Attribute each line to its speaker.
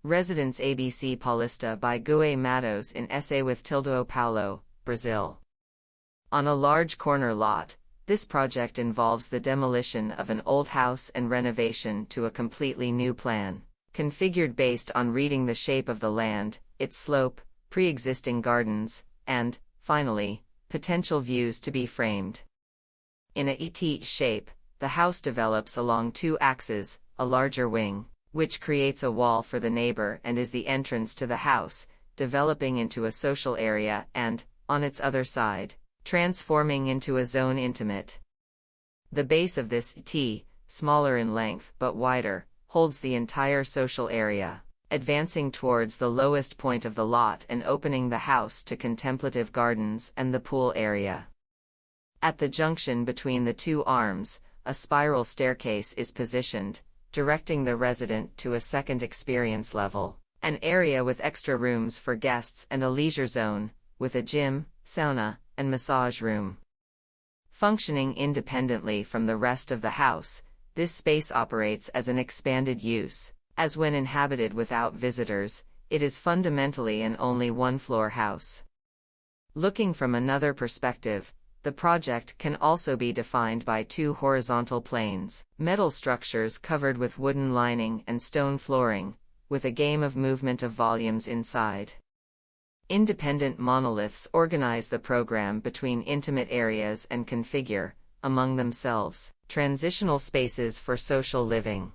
Speaker 1: Residence ABC Paulista by Gui Mattos in Essay with São Paulo, Brazil. On a large corner lot, this project involves the demolition of an old house and renovation to a completely new plan, configured based on reading the shape of the land, its slope, pre-existing gardens, and, finally, potential views to be framed. In a ET shape, the house develops along two axes, a larger wing, which creates a wall for the neighbor and is the entrance to the house, developing into a social area and, on its other side, transforming into a zone intimate. The base of this T, smaller in length but wider, holds the entire social area, advancing towards the lowest point of the lot and opening the house to contemplative gardens and the pool area. At the junction between the two arms, a spiral staircase is positioned, directing the resident to a second experience level, an area with extra rooms for guests and a leisure zone, with a gym, sauna, and massage room. Functioning independently from the rest of the house, this space operates as an expanded use, as when inhabited without visitors, it is fundamentally an only one-floor house. Looking from another perspective, the project can also be defined by two horizontal planes, metal structures covered with wooden lining and stone flooring, with a game of movement of volumes inside. Independent monoliths organize the program between intimate areas and configure, among themselves, transitional spaces for social living.